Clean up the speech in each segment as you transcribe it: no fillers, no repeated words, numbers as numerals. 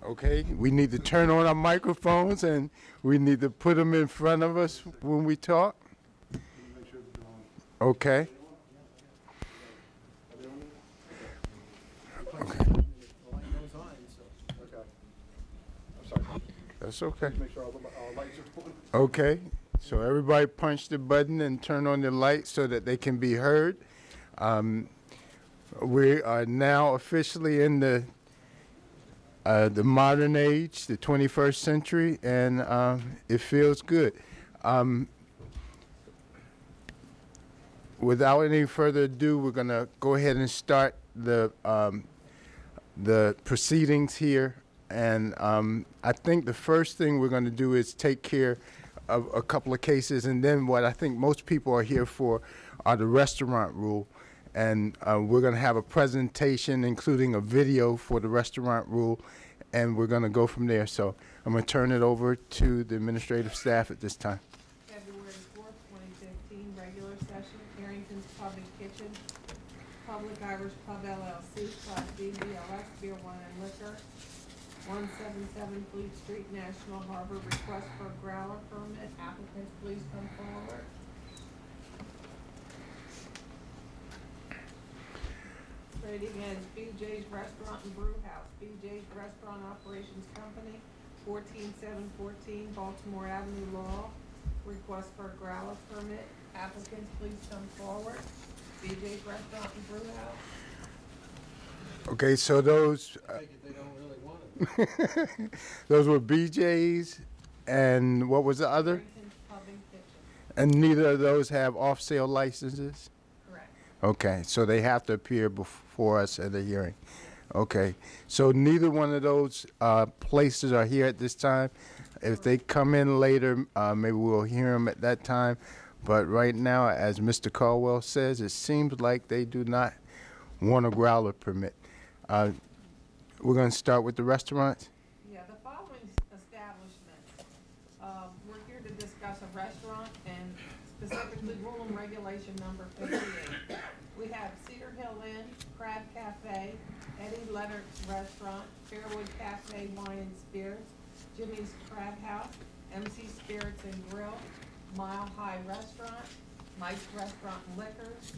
Okay, we need to turn on our microphones and we need to put them in front of us when we talk. Okay. Okay. That's okay. Okay, so everybody punch the button and turn on the light so that they can be heard. We are now officially in the modern age, the 21st century, and it feels good. Without any further ado, we're going to go ahead and start the proceedings here. And I think the first thing we're going to do is take care of a couple of cases, and then what I think most people are here for are the restaurant rule. And we're going to have a presentation, including a video for the restaurant rule, and we're going to go from there. So I'm going to turn it over to the administrative staff at this time. February 4th, 2015, regular session, Harrington's Pub and Kitchen, Public Irish Pub LLC, Class B BLS, Beer, Wine, and Liquor, 177 Fleet Street, National Harbor, request for a growler permit. Applicants, please come forward. Trading as BJ's Restaurant and Brew House, BJ's Restaurant Operations Company, 14714 Baltimore Avenue, Law. Request for a growler permit. Applicants, please come forward. BJ's Restaurant and Brew House. Okay, so those I take it they don't really want it. those were BJ's, and what was the other? Harrington's Pub and Kitchen. And neither of those have off-sale licenses? Correct. Okay, so they have to appear before us at the hearing. Okay, so neither one of those places are here at this time. If they come in later, maybe we'll hear them at that time. But right now, as Mr. Caldwell says, it seems like they do not want a growler permit. We're going to start with the restaurants. Yeah, the following establishments, we're here to discuss a restaurant and specifically rule and regulation number 58. We have Cedar Hill Inn, Crab Cafe, Eddie Leonard's Restaurant, Fairwood Cafe Wine and Spirits, Jimmy's Crab House, MC Spirits and Grill, Mile High Restaurant, Mike's Restaurant and Liquors,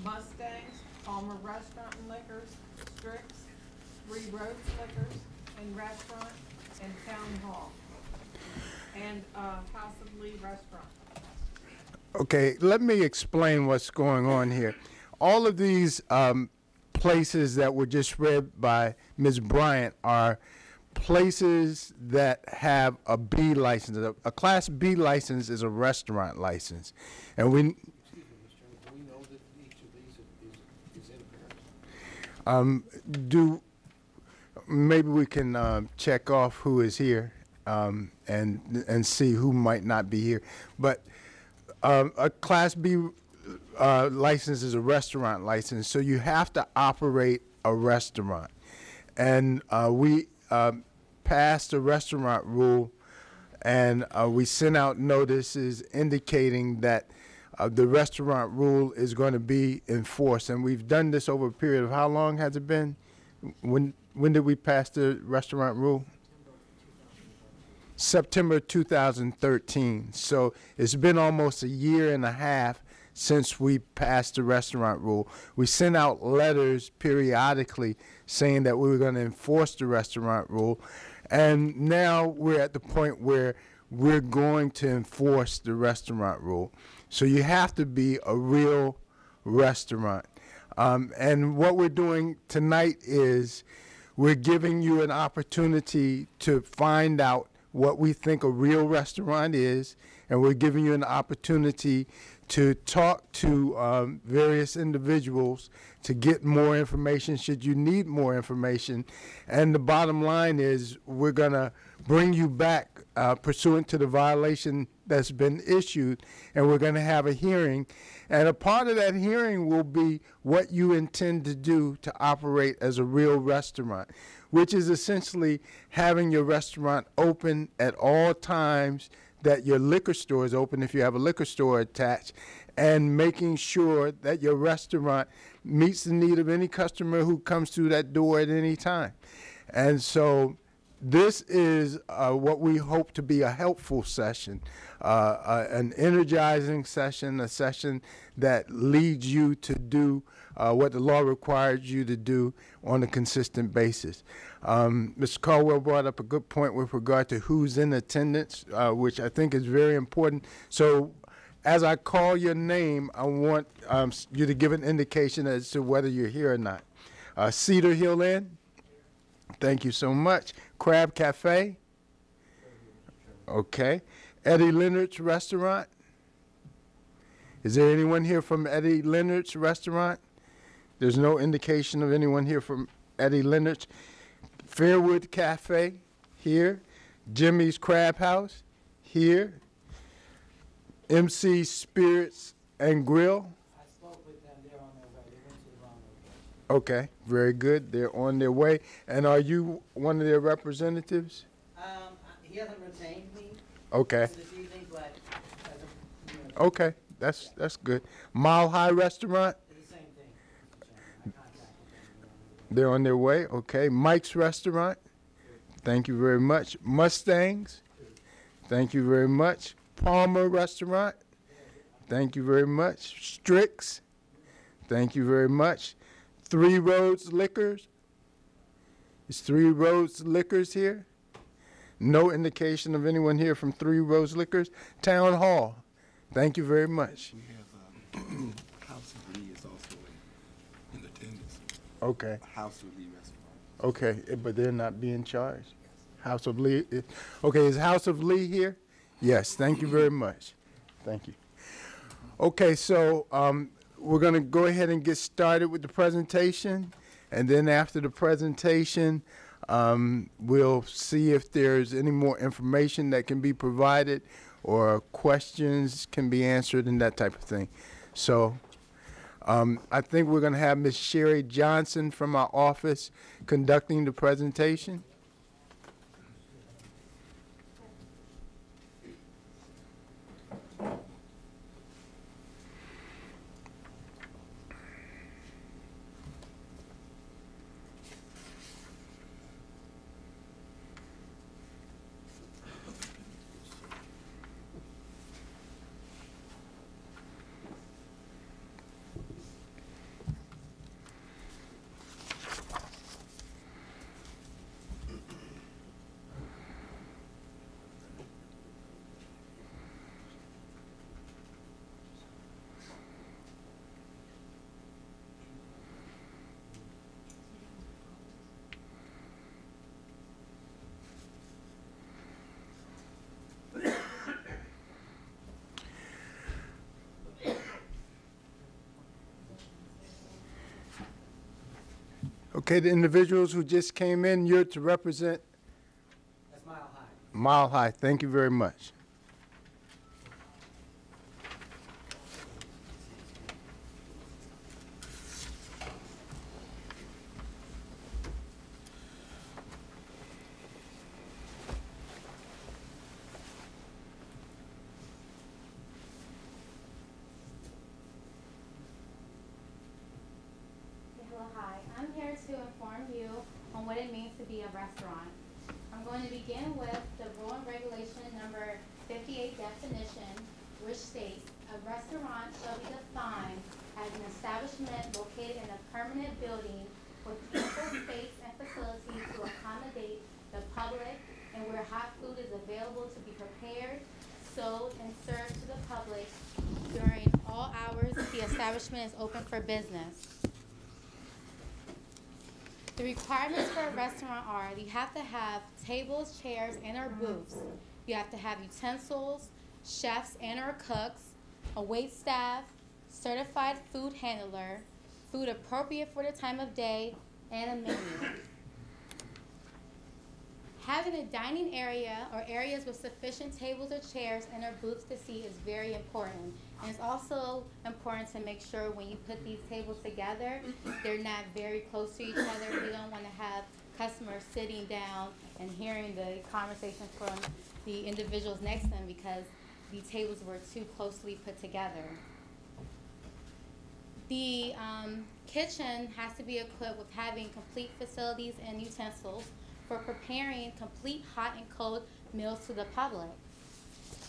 Mustangs, Palmer Restaurant and Liquors, Strix, Three Roads Liquors and Restaurant, and Town Hall, and House of Lee Restaurant. Okay, let me explain what's going on here. All of these places that were just read by Ms. Bryant are places that have a B license. A Class B license is a restaurant license. And we... Excuse me, Mr. Chairman, do we know that each of these is in appearance? Maybe we can check off who is here and see who might not be here. But a Class B license is a restaurant license, so you have to operate a restaurant. And we passed a restaurant rule, and we sent out notices indicating that the restaurant rule is going to be enforced. And we've done this over a period of how long has it been? When did we pass the restaurant rule? September 2013. So it's been almost a year and a half since we passed the restaurant rule. We sent out letters periodically saying that we were going to enforce the restaurant rule. And now we're at the point where we're going to enforce the restaurant rule. So you have to be a real restaurant. And what we're doing tonight is we're giving you an opportunity to find out what we think a real restaurant is, and we're giving you an opportunity to talk to various individuals to get more information should you need more information. And the bottom line is we're going to bring you back pursuant to the violation that's been issued, and we're going to have a hearing. And a part of that hearing will be what you intend to do to operate as a real restaurant, which is essentially having your restaurant open at all times that your liquor store is open if you have a liquor store attached, and making sure that your restaurant meets the need of any customer who comes through that door at any time. And so This is what we hope to be a helpful session, an energizing session, a session that leads you to do what the law requires you to do on a consistent basis. Mr. Caldwell brought up a good point with regard to who's in attendance, which I think is very important. So as I call your name, I want you to give an indication as to whether you're here or not. Cedar Hill Inn? Thank you so much. Crab Cafe? Okay. Eddie Leonard's Restaurant? Is there anyone here from Eddie Leonard's Restaurant? There's no indication of anyone here from Eddie Leonard's. Fairwood Cafe? Here. Jimmy's Crab House? Here. MC Spirits and Grill? I spoke with them. They're on their way. They went to the wrong location. Okay, very good. They're on their way. And are you one of their representatives? He hasn't retained me Okay, this evening, but okay, that's good. Mile High Restaurant? it's the same thing. I contacted them. They're on their way. Okay, Mike's Restaurant? Thank you very much. Mustangs? Thank you very much. Palmer Restaurant? Thank you very much. Strix? Thank you very much. Three Roads Liquors? Is Three Roads Liquors here? No indication of anyone here from Three Roads Liquors. Town Hall? Thank you very much. We have House of Lee is also in attendance. Okay, House of Lee Restaurant. okay, but they're not being charged? House of Lee, okay, is House of Lee here? Yes, thank you very much. Thank you. Okay, so we're going to go ahead and get started with the presentation, and then after the presentation, we'll see if there's any more information that can be provided or questions can be answered and that type of thing. So I think we're going to have Ms. Sherry Johnson from our office conducting the presentation. Okay, the individuals who just came in, you're to represent That's Mile High. Mile High. Thank you very much. Hello, hi. I'm here to inform you on what it means to be a restaurant. I'm going to begin with the rule and regulation number 58 definition, which states, a restaurant shall be defined as an establishment located in a permanent building with ample space and facilities to accommodate the public and where hot food is available to be prepared, sold, and served to the public during all hours the establishment is open for business. The requirements for a restaurant are you have to have tables, chairs, and or booths. You have to have utensils, chefs and or cooks, a wait staff, certified food handler, food appropriate for the time of day, and a menu. Having a dining area or areas with sufficient tables or chairs and or booths to seat is very important. And it's also important to make sure when you put these tables together, they're not very close to each other. You don't want to have customers sitting down and hearing the conversation from the individuals next to them because the tables were too closely put together. The kitchen has to be equipped with having complete facilities and utensils for preparing complete hot and cold meals to the public.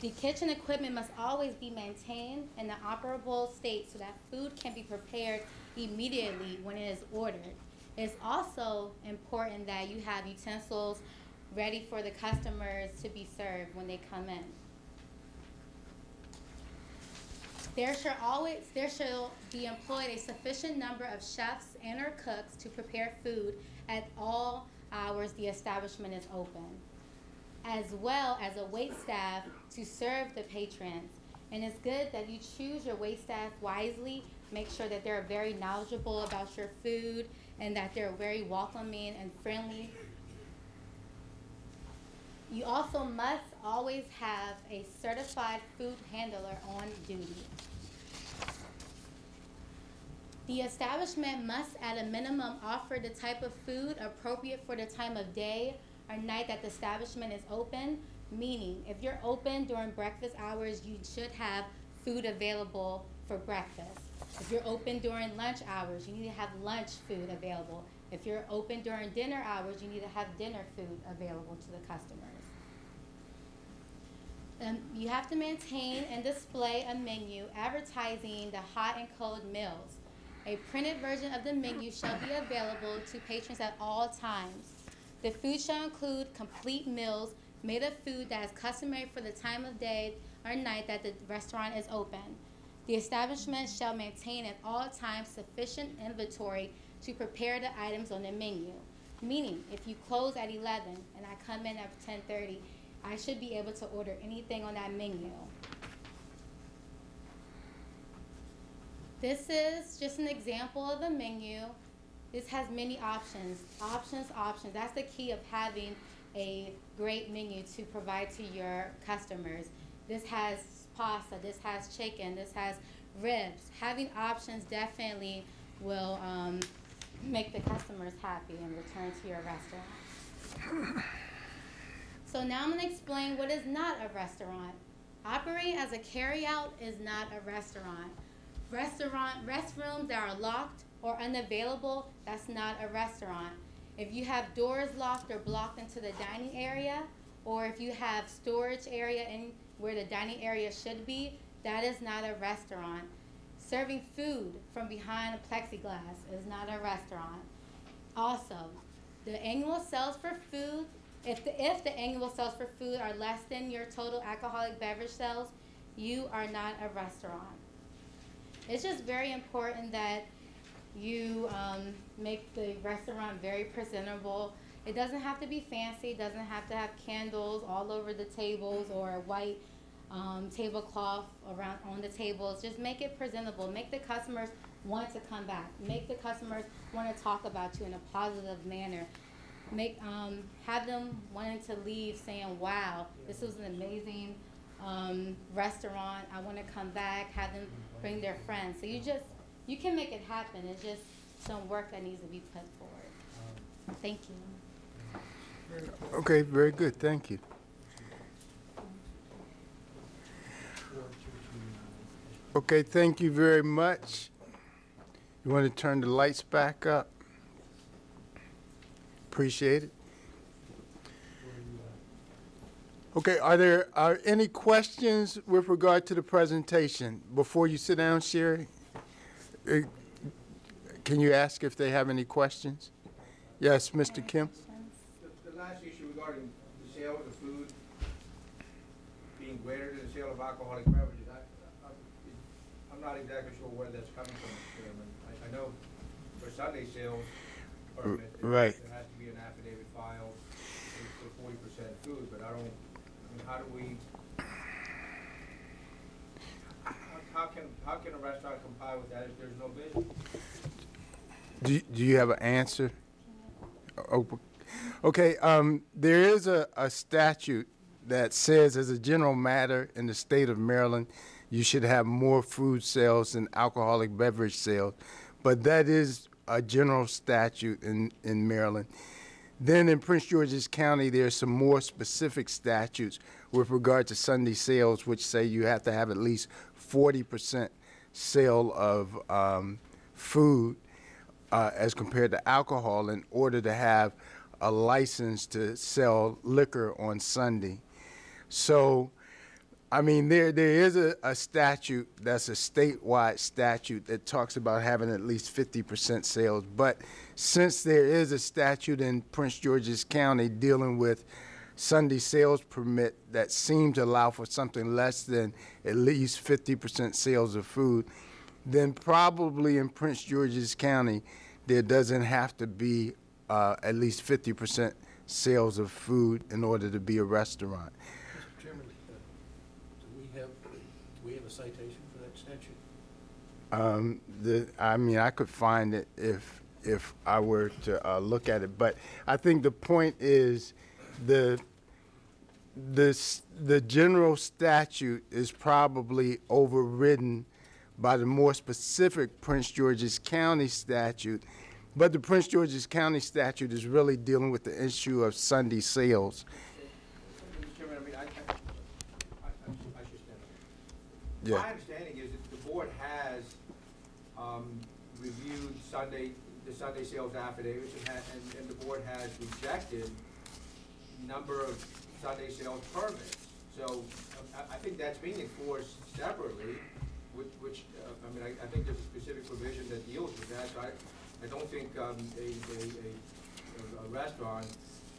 The kitchen equipment must always be maintained in an operable state so that food can be prepared immediately when it is ordered. It's also important that you have utensils ready for the customers to be served when they come in. There shall be employed a sufficient number of chefs and or cooks to prepare food at all hours the establishment is open, as well as a wait staff to serve the patrons. And it's good that you choose your wait staff wisely. Make sure that they're very knowledgeable about your food and that they're very welcoming and friendly. You also must always have a certified food handler on duty. The establishment must at a minimum offer the type of food appropriate for the time of day or night that the establishment is open, meaning if you're open during breakfast hours, you should have food available for breakfast. If you're open during lunch hours, you need to have lunch food available. If you're open during dinner hours, you need to have dinner food available to the customers. You have to maintain and display a menu advertising the hot and cold meals. A printed version of the menu shall be available to patrons at all times. The food shall include complete meals made of food that is customary for the time of day or night that the restaurant is open. The establishment shall maintain at all times sufficient inventory to prepare the items on the menu. Meaning, if you close at 11 and I come in at 10:30, I should be able to order anything on that menu. This is just an example of a menu. This has many options. Options. That's the key of having a great menu to provide to your customers. This has pasta, this has chicken, this has ribs. Having options definitely will make the customers happy and return to your restaurant. So now I'm going to explain what is not a restaurant. Operating as a carryout is not a restaurant. Restrooms that are locked or unavailable, that's not a restaurant. If you have doors locked or blocked into the dining area, or if you have storage area in where the dining area should be, that is not a restaurant. Serving food from behind a plexiglass is not a restaurant. Also, the annual sales for food, if the annual sales for food are less than your total alcoholic beverage sales, you are not a restaurant. It's just very important that you make the restaurant very presentable. It doesn't have to be fancy. It doesn't have to have candles all over the tables or a white tablecloth around on the tables. Just make it presentable. Make the customers want to come back. Make the customers want to talk about you in a positive manner. Have them wanting to leave saying, wow, this was an amazing restaurant. I want to come back. Have them bring their friends. So you can make it happen. It's just some work that needs to be put forward. Thank you. Okay, very good. Thank you. Okay, thank you very much. You want to turn the lights back up? Appreciate it. Okay, are there any questions with regard to the presentation? Before you sit down, Sherry, can you ask if they have any questions? Yes, Mr. Kim? The last issue regarding the sale of the food being greater than the sale of alcoholic beverages, I'm not exactly sure where that's coming from, Mr. Chairman. I know for Sunday sales permit, Right. there has to be an affidavit filed for 40% food, but how do we, how can a restaurant comply with that if there's no business? Do you have an answer? Okay, there is a statute that says as a general matter in the state of Maryland, you should have more food sales than alcoholic beverage sales, but that is a general statute in Maryland. Then in Prince George's County, there's some more specific statutes with regard to Sunday sales, which say you have to have at least 40% sale of food as compared to alcohol in order to have a license to sell liquor on Sunday. So, I mean, there is a statute that's a statewide statute that talks about having at least 50% sales. But since there is a statute in Prince George's County dealing with Sunday sales permit that seemed to allow for something less than at least 50% sales of food, then probably in Prince George's County there doesn't have to be at least 50% sales of food in order to be a restaurant. Mr. Chairman, do we have a citation for that statute? I mean, I could find it if I were to look at it, but I think the point is the general statute is probably overridden by the more specific Prince George's County statute, but the Prince George's County statute is really dealing with the issue of Sunday sales. Mr. Chairman, I mean, I should stand up. Yeah. My understanding is that the board has reviewed the Sunday sales affidavits, and the board has rejected number of Sunday sales permits. So I think that's being enforced separately, which I mean, I think there's a specific provision that deals with that. So I don't think a restaurant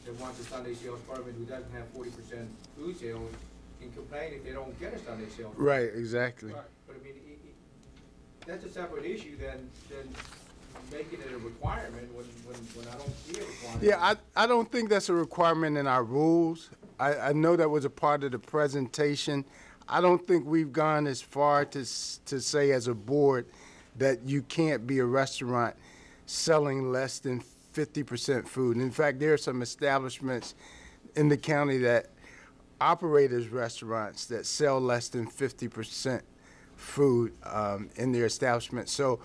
that wants a Sunday sales permit who doesn't have 40% food sales can complain if they don't get a Sunday sales permit. Right, exactly. Right. But I mean, that's a separate issue than making it a requirement when I don't see a requirement. Yeah, I don't think that's a requirement in our rules. I know that was a part of the presentation. I don't think we've gone as far to say as a board that you can't be a restaurant selling less than 50% food. In fact, there are some establishments in the county that operate as restaurants that sell less than 50% food in their establishment. So,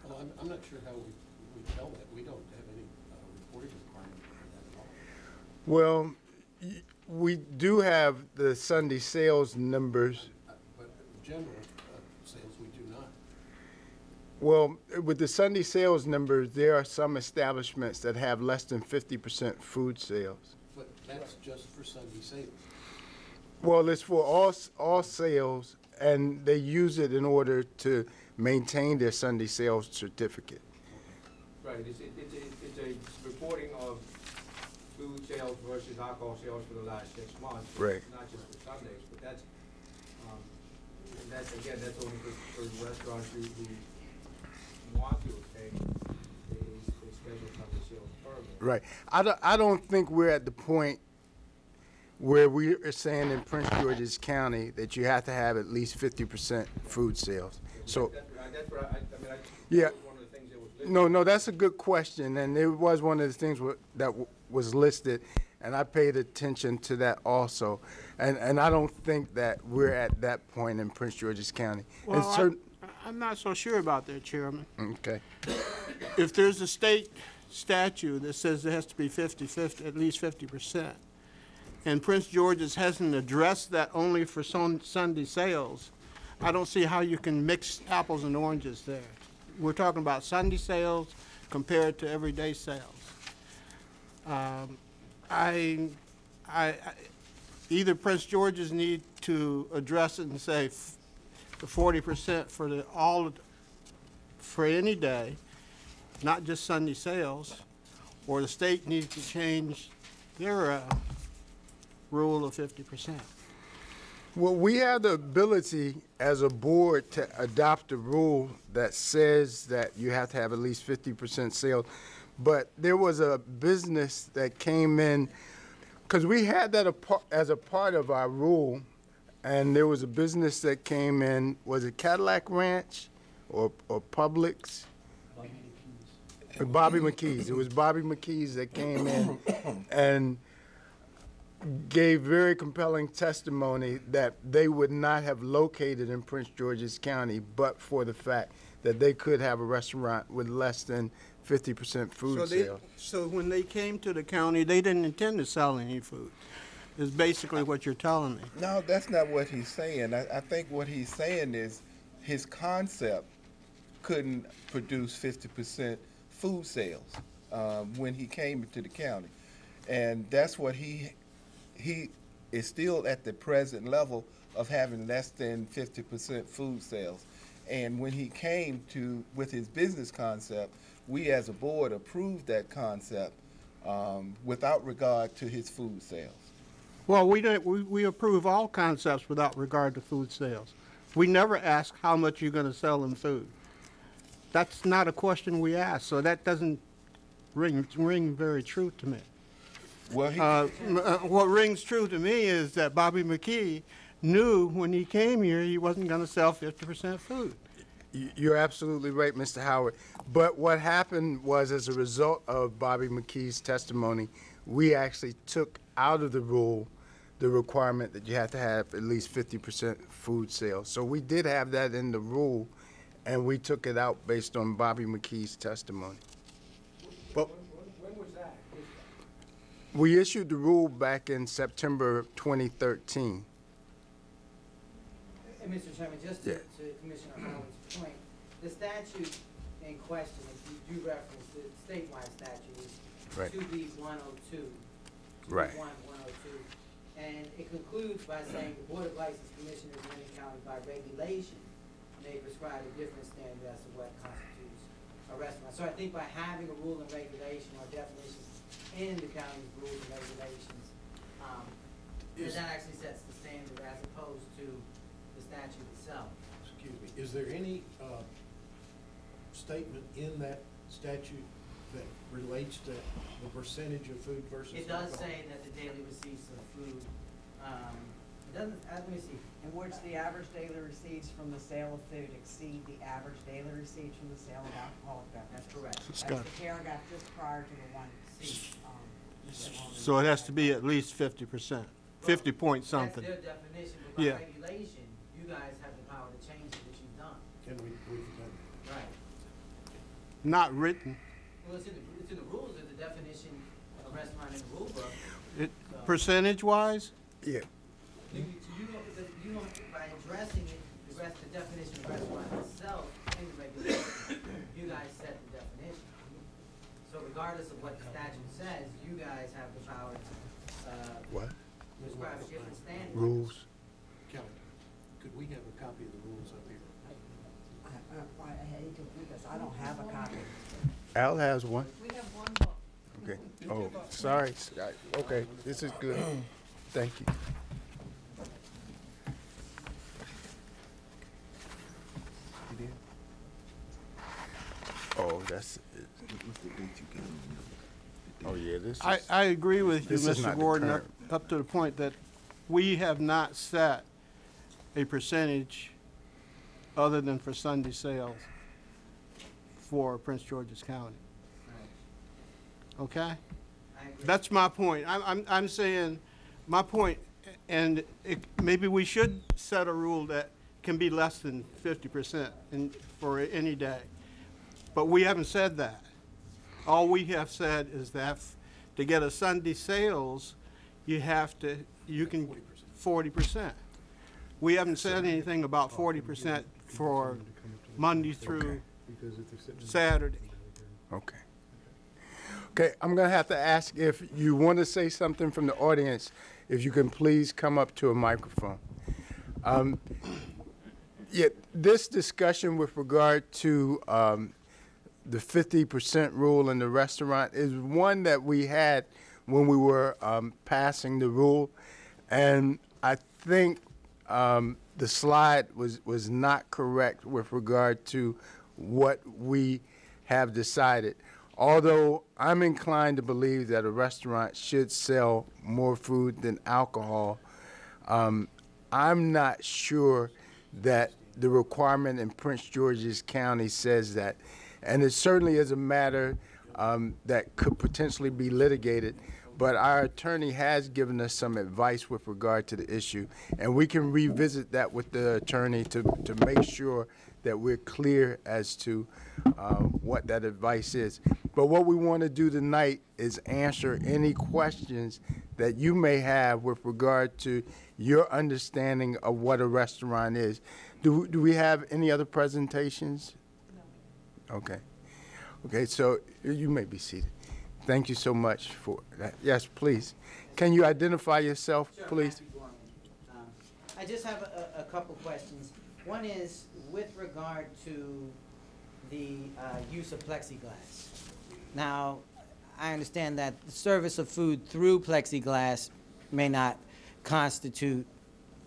Well, I'm not sure how we tell that. We don't have any reporting requirement for that at all. well, we do have the Sunday sales numbers. But general sales, we do not. Well, with the Sunday sales numbers, there are some establishments that have less than 50% food sales. But that's just for Sunday sales. Well, it's for all sales, and they use it in order to maintain their Sunday sales certificate. Right, it's a reporting of food sales versus alcohol sales for the last 6 months. Right. It's not just for Sundays, but that's only for restaurants who want to obtain a special Sunday sales permit. Right. I don't think we're at the point where we are saying in Prince George's County that you have to have at least 50% food sales. So, That's what Yeah. that was one of the things that was listed. no, that's a good question, and it was one of the things that was listed, and I paid attention to that also. And I don't think that we're at that point in Prince George's County. And Well, I'm not so sure about that, Chairman. okay. If there's a state statute that says it has to be 50/50, at least 50%, and Prince George's hasn't addressed that only for Sunday sales, I don't see how you can mix apples and oranges there. We're talking about Sunday sales compared to everyday sales. Either Prince George's need to address it and say the 40% for any day, not just Sunday sales, or the state needs to change their rule of 50%. Well, we have the ability as a board to adopt a rule that says that you have to have at least 50% sales. But there was a business that came in, because we had that as a part of our rule, and there was a business that came in, was it Cadillac Ranch or Publix? Bobby McKee's. It was Bobby McKee's that came in and gave very compelling testimony that they would not have located in Prince George's County but for the fact that they could have a restaurant with less than 50% food sales. So when they came to the county, they didn't intend to sell any food, is basically what you're telling me. No, that's not what he's saying. I think what he's saying is his concept couldn't produce 50% food sales when he came to the county. And that's what he is still at the present level of having less than 50% food sales. And when he came to, with his business concept, we as a board approved that concept without regard to his food sales. Well, we approve all concepts without regard to food sales. We never ask how much you're gonna sell in food. That's not a question we ask, so that doesn't ring very true to me. Well, What rings true to me is that Bobby McKee knew when he came here he wasn't gonna sell 50% food. You're absolutely right, Mr. Howard. But what happened was, as a result of Bobby McKee's testimony, we actually took out of the rule the requirement that you have to have at least 50% food sales. So we did have that in the rule, and we took it out based on Bobby McKee's testimony. But When was that? we issued the rule back in September 2013. And Mr. Chairman, just Yeah. to Commissioner Howard's point, the statute in question, if you do reference the statewide statute, is Right. 2B 102. Right. 102. And it concludes by saying the Board of License Commissioners in any county by regulation may prescribe a different standard as to what constitutes a restaurant. So I think by having a rule and regulation or definitions in the county's rules and regulations, that actually sets the standard as opposed to the statute itself. Excuse me, is there any statement in that statute that relates to the percentage of food versus It does alcohol? say that the daily receipts of food, it doesn't, let me see. In which the average daily receipts from the sale of food exceed the average daily receipts from the sale of alcoholic beverages. That's correct. It's That's got- the paragraph just prior to the one C. So it has to be at least 50%, 50 point something. That's their definition, but by Yeah. regulation, you guys have the power to change it, which you've done. Can we've done that. Right. Not written. Well, it's in the rules, there's a definition of restaurant in the rule book. Percentage-wise? Yeah. You don't, by addressing it, the definition of restaurant itself in the regulation, you guys set the definition. So regardless of what the statute says, you guys have the power to, What? prescribe a different standard. Rules? Kelly, could we have a copy of the rules up here? I hate to, because I don't have a copy. Al has one. We have one book. Okay. Oh, sorry. Okay, this is good. Thank you. Oh, that's, What's the date you got on there? oh, yeah, this is. I agree with you, This is Mr. not the Gordon, current. up to the point that we have not set a percentage other than for Sunday sales for Prince George's County. Okay? I agree. That's my point. I'm saying, my point, and maybe we should set a rule that can be less than 50% for any day. But we haven't said that. All we have said is that to get a Sunday sales, you can 40%. We haven't said anything about 40% for Monday through Saturday. Okay. Okay, I'm gonna have to ask if you want to say something from the audience, if you can please come up to a microphone. Yeah, this discussion with regard to the 50% rule in the restaurant is one that we had when we were passing the rule, and I think the slide was not correct with regard to what we have decided. Although I'm inclined to believe that a restaurant should sell more food than alcohol, I'm not sure that the requirement in Prince George's County says that. And it certainly is a matter that could potentially be litigated, but our attorney has given us some advice with regard to the issue, and we can revisit that with the attorney to make sure that we're clear as to what that advice is. But what we want to do tonight is answer any questions that you may have with regard to your understanding of what a restaurant is. Do we have any other presentations? Okay. Okay, so you may be seated. Thank you so much for that. Yes, please. Can you identify yourself, Sure, please? Matthew Gorman. I just have a couple questions. One is with regard to the use of plexiglass. Now, I understand that the service of food through plexiglass may not constitute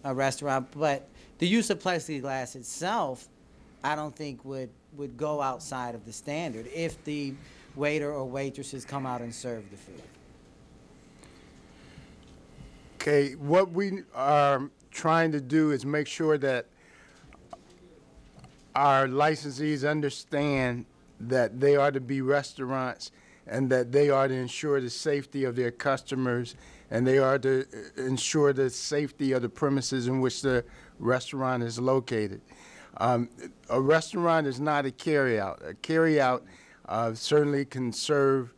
a restaurant, but the use of plexiglass itself, I don't think would go outside of the standard if the waiter or waitresses come out and serve the food. Okay, what we are trying to do is make sure that our licensees understand that they are to be restaurants and that they are to ensure the safety of their customers and they are to ensure the safety of the premises in which the restaurant is located. A restaurant is not a carryout. A carryout certainly can serve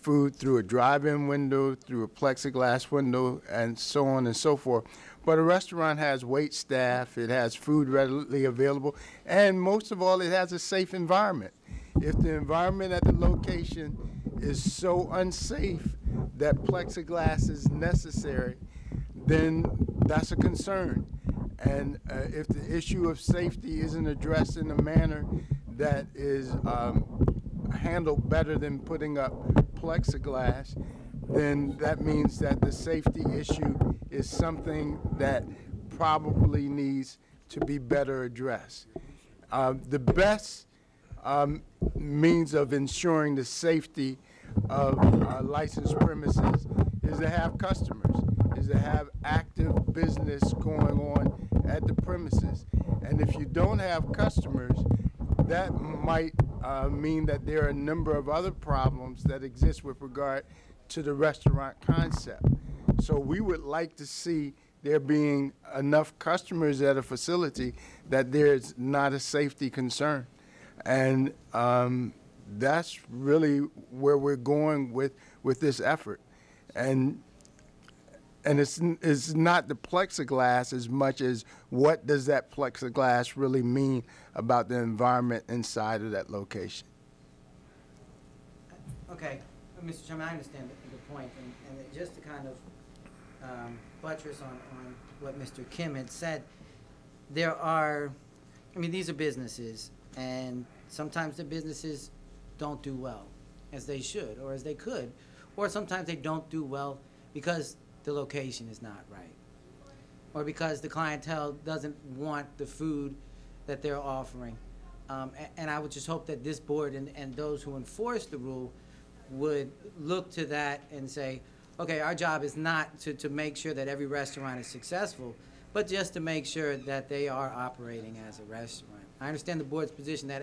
food through a drive-in window, through a plexiglass window, and so on and so forth. But a restaurant has wait staff, it has food readily available, and most of all, it has a safe environment. If the environment at the location is so unsafe that plexiglass is necessary, then that's a concern. And if the issue of safety isn't addressed in a manner that is handled better than putting up plexiglass, then that means that the safety issue is something that probably needs to be better addressed. The best means of ensuring the safety of licensed premises is to have customers, is to have active business going on at the premises. And if you don't have customers, that might mean that there are a number of other problems that exist with regard to the restaurant concept. So we would like to see there being enough customers at a facility that there's not a safety concern. And that's really where we're going with this effort. And it's not the plexiglass as much as what does that plexiglass really mean about the environment inside of that location. Okay, Mr. Chairman, I understand the point, and just to kind of buttress on what Mr. Kim had said, there are, I mean, these are businesses, and sometimes the businesses don't do well, as they should, or as they could, or sometimes they don't do well because the location is not right, or because the clientele doesn't want the food that they're offering. And I would just hope that this board and those who enforce the rule would look to that and say, okay, our job is not to make sure that every restaurant is successful, but just to make sure that they are operating as a restaurant. I understand the board's position that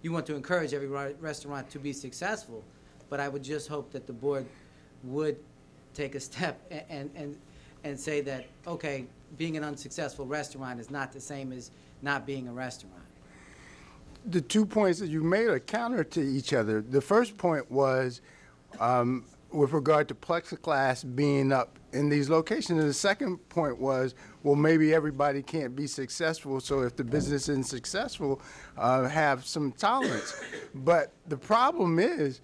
you want to encourage every restaurant to be successful, but I would just hope that the board would take a step and say that, okay, being an unsuccessful restaurant is not the same as not being a restaurant. The 2 points that you made are counter to each other. The first point was with regard to plexiglass being up in these locations. And the second point was, well, maybe everybody can't be successful, so if the business isn't successful, have some tolerance. But the problem is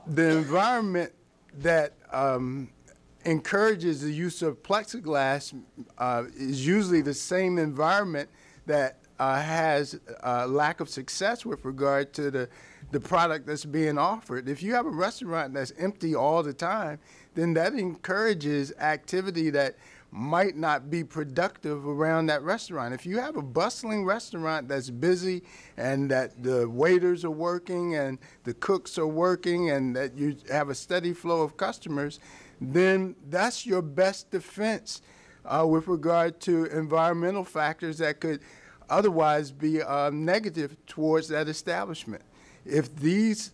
the environment that encourages the use of plexiglass is usually the same environment that has lack of success with regard to the product that's being offered. If you have a restaurant that's empty all the time, then that encourages activity that might not be productive around that restaurant. If you have a bustling restaurant that's busy and that the waiters are working and the cooks are working and that you have a steady flow of customers, then that's your best defense with regard to environmental factors that could otherwise be negative towards that establishment. If these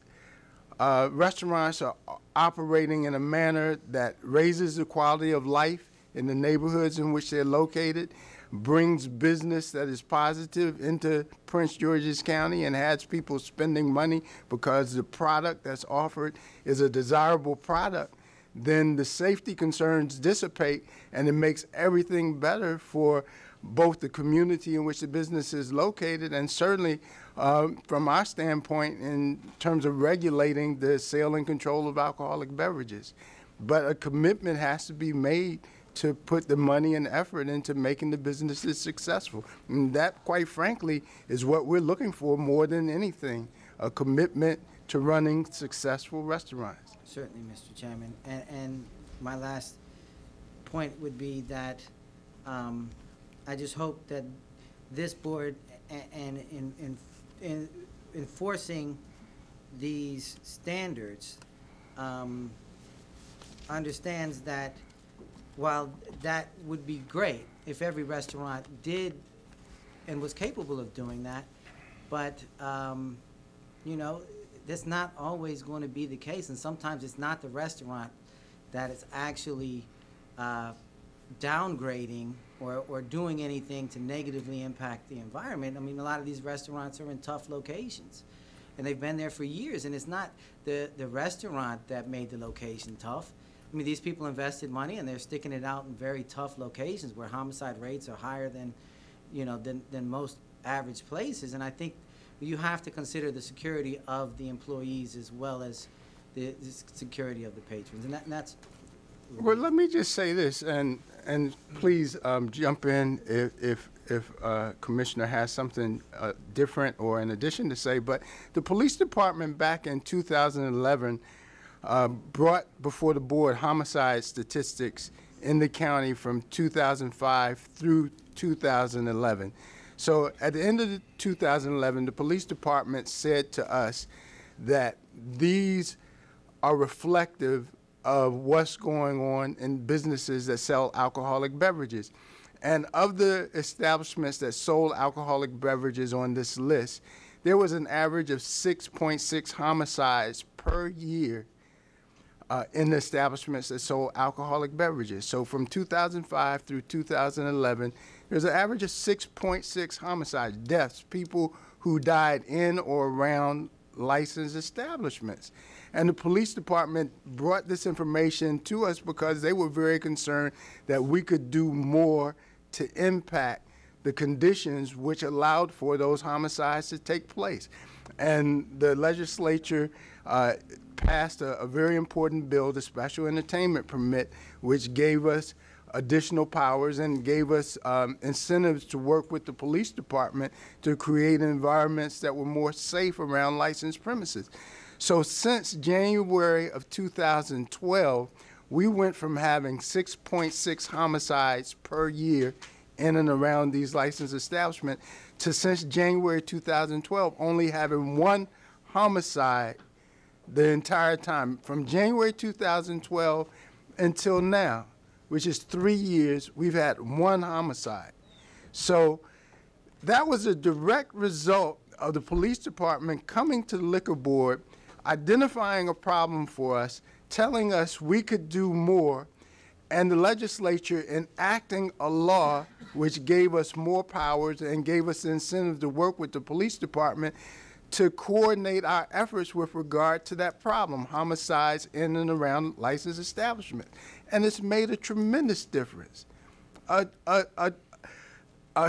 restaurants are operating in a manner that raises the quality of life in the neighborhoods in which they're located, brings business that is positive into Prince George's County and has people spending money because the product that's offered is a desirable product, then the safety concerns dissipate and it makes everything better for both the community in which the business is located and certainly from our standpoint in terms of regulating the sale and control of alcoholic beverages. But a commitment has to be made to put the money and effort into making the businesses successful. And that, quite frankly, is what we're looking for more than anything, a commitment to running successful restaurants. Certainly, Mr. Chairman. And my last point would be that I just hope that this board and in enforcing these standards understands that while that would be great if every restaurant did and was capable of doing that, but you know, that's not always going to be the case, and sometimes it's not the restaurant that is actually downgrading or doing anything to negatively impact the environment. I mean, a lot of these restaurants are in tough locations, and they've been there for years, and it's not the restaurant that made the location tough. I mean, these people invested money, and they're sticking it out in very tough locations where homicide rates are higher than, you know, than most average places. And I think you have to consider the security of the employees as well as the security of the patrons, and that's. Well, let me just say this, and please jump in if Commissioner has something different or in addition to say. But the police department back in 2011 brought before the board homicide statistics in the county from 2005 through 2011. So at the end of 2011, the police department said to us that these are reflective of what's going on in businesses that sell alcoholic beverages. And of the establishments that sold alcoholic beverages on this list, there was an average of 6.6 homicides per year in the establishments that sold alcoholic beverages. So from 2005 through 2011, there's an average of 6.6 homicides, deaths, people who died in or around licensed establishments. And the police department brought this information to us because they were very concerned that we could do more to impact the conditions which allowed for those homicides to take place. And the legislature passed a very important bill, the Special Entertainment Permit, which gave us additional powers and gave us incentives to work with the police department to create environments that were more safe around licensed premises. So since January of 2012, we went from having 6.6 homicides per year in and around these licensed establishments to, since January 2012, only having one homicide the entire time. From January 2012 until now, which is 3 years, we've had one homicide. So that was a direct result of the police department coming to the liquor board, identifying a problem for us, telling us we could do more, and the legislature enacting a law which gave us more powers and gave us the incentive to work with the police department to coordinate our efforts with regard to that problem, homicides in and around licensed establishments. And it's made a tremendous difference. A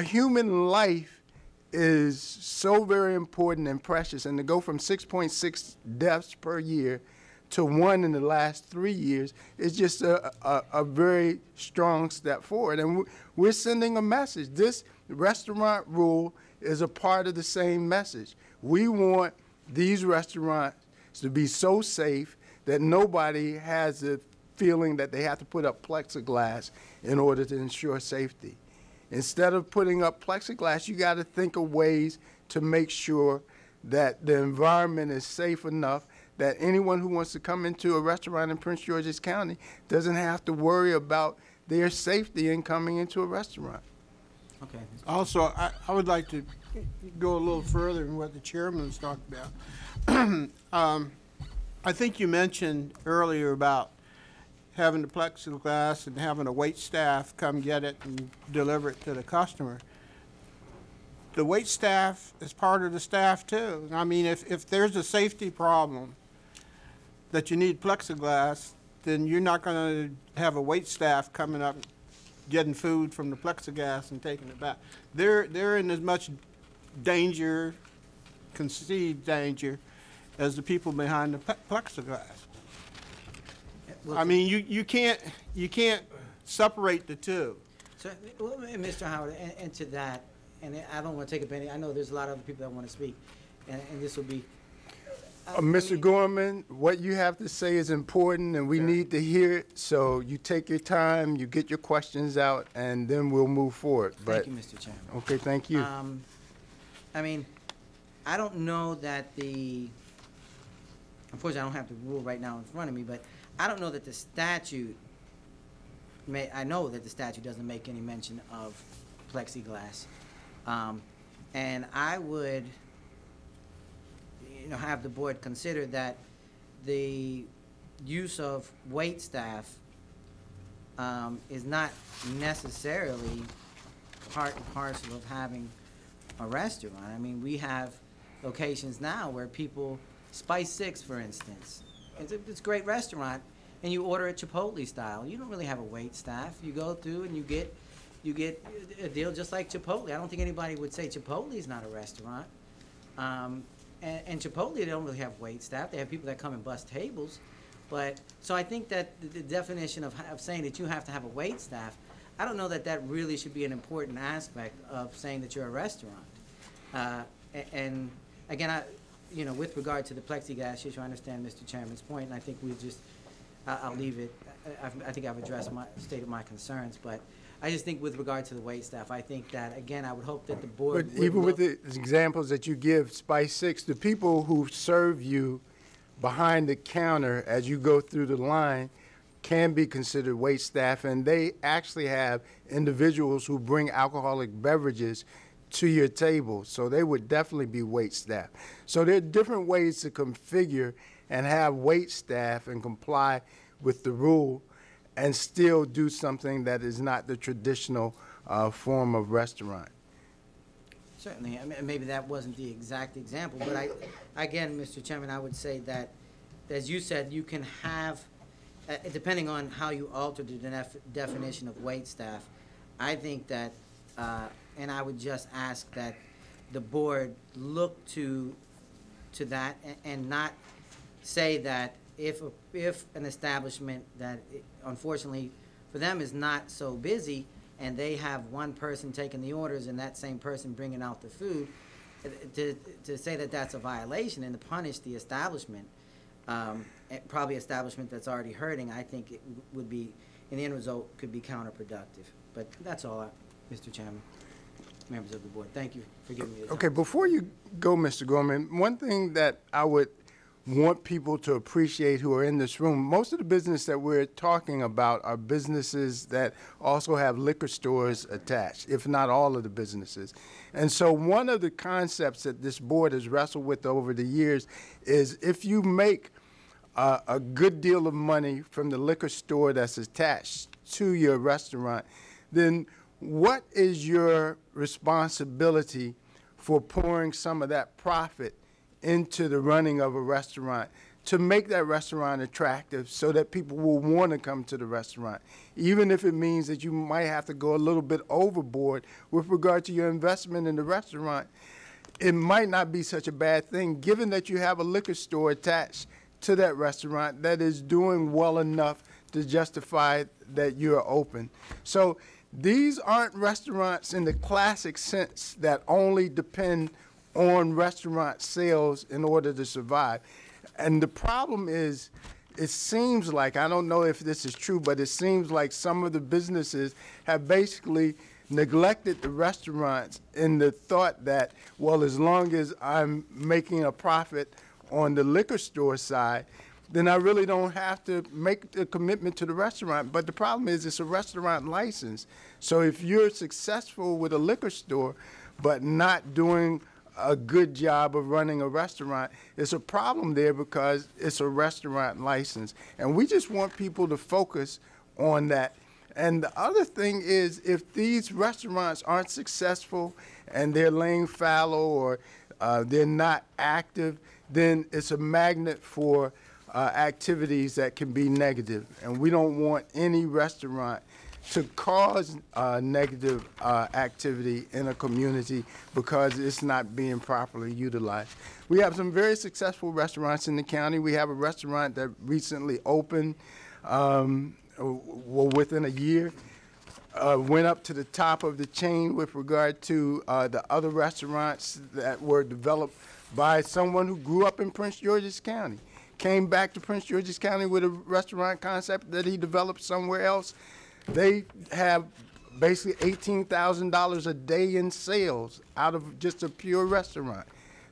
human life is so very important and precious, and to go from 6.6 deaths per year to one in the last 3 years is just a very strong step forward. And we're sending a message. This restaurant rule is a part of the same message. We want these restaurants to be so safe that nobody has a feeling that they have to put up plexiglass in order to ensure safety. Instead of putting up plexiglass, you got to think of ways to make sure that the environment is safe enough that anyone who wants to come into a restaurant in Prince George's County doesn't have to worry about their safety in coming into a restaurant. Okay. Also, I would like to go a little further in what the chairman was talking about. I think you mentioned earlier about having the plexiglass and having a wait staff come get it and deliver it to the customer. The wait staff is part of the staff too. I mean, if there's a safety problem that you need plexiglass, then you're not going to have a wait staff coming up getting food from the plexiglass and taking it back. They're in as much danger, conceived danger, as the people behind the plexiglass. Well, I mean, you can't separate the two. So, well, Mr. Howard, and to that, and I don't want to take up any, I know there's a lot of other people that want to speak, and this will be. Mr. Gorman, what you have to say is important, and we need to hear it. So you take your time, you get your questions out, and then we'll move forward. Thank you, Mr. Chairman. Okay, thank you. I mean, I don't know that unfortunately, I don't have the rule right now in front of me, but I don't know that the statute I know that the statute doesn't make any mention of plexiglass. And I would, have the board consider that the use of wait staff is not necessarily part and parcel of having a restaurant. I mean, we have locations now where people, Spice Six, for instance, it's a great restaurant, and you order it Chipotle style. You don't really have a wait staff. You go through and you get a deal just like Chipotle. I don't think anybody would say Chipotle is not a restaurant. And Chipotle, they don't really have wait staff. They have people that come and bust tables. But so I think that the definition of saying that you have to have a wait staff, I don't know that that really should be an important aspect of saying that you're a restaurant. And again, with regard to the plexiglass issue, I understand Mr. Chairman's point, and I think I'll leave it. I think I've stated my concerns, but I just think with regard to the wait staff, I think that, again, I would hope that the board But even with the examples that you give, Spice Six, the people who serve you behind the counter as you go through the line can be considered wait staff, and they actually have individuals who bring alcoholic beverages to your table, so they would definitely be wait staff. So there are different ways to configure and have wait staff and comply with the rule and still do something that is not the traditional form of restaurant. Certainly. I mean, maybe that wasn't the exact example, but again, Mr. Chairman, I would say that, as you said, you can have, depending on how you alter the definition of wait staff, I think that, and I would just ask that the board look to that and not say that if an establishment that unfortunately for them is not so busy and they have one person taking the orders and that same person bringing out the food, to say that that's a violation and to punish the establishment, probably establishment that's already hurting, I think it would be, in the end result, could be counterproductive. But that's all, Mr. Chairman, members of the board. Thank you for giving me the time. Okay, before you go, Mr. Gorman, one thing that I would want people to appreciate who are in this room, most of the business that we're talking about are businesses that also have liquor stores attached, if not all of the businesses. And so one of the concepts that this board has wrestled with over the years is if you make a good deal of money from the liquor store that's attached to your restaurant, then what is your responsibility for pouring some of that profit into the running of a restaurant to make that restaurant attractive so that people will want to come to the restaurant, even if it means that you might have to go a little bit overboard with regard to your investment in the restaurant. It might not be such a bad thing, given that you have a liquor store attached to that restaurant that is doing well enough to justify that you're open. So these aren't restaurants in the classic sense that only depend on restaurant sales in order to survive. And the problem is, it seems like, I don't know if this is true, but it seems like some of the businesses have basically neglected the restaurants in the thought that, well, as long as I'm making a profit on the liquor store side, then I really don't have to make the commitment to the restaurant. But the problem is it's a restaurant license. So if you're successful with a liquor store but not doing a good job of running a restaurant, it's a problem there because it's a restaurant license. And we just want people to focus on that. And the other thing is, if these restaurants aren't successful and they're laying fallow or they're not active, then it's a magnet for activities that can be negative. And we don't want any restaurant to cause negative activity in a community because it's not being properly utilized. We have some very successful restaurants in the county. We have a restaurant that recently opened within a year. Went up to the top of the chain with regard to the other restaurants that were developed by someone who grew up in Prince George's County. Came back to Prince George's County with a restaurant concept that he developed somewhere else. They have basically $18,000 a day in sales out of just a pure restaurant.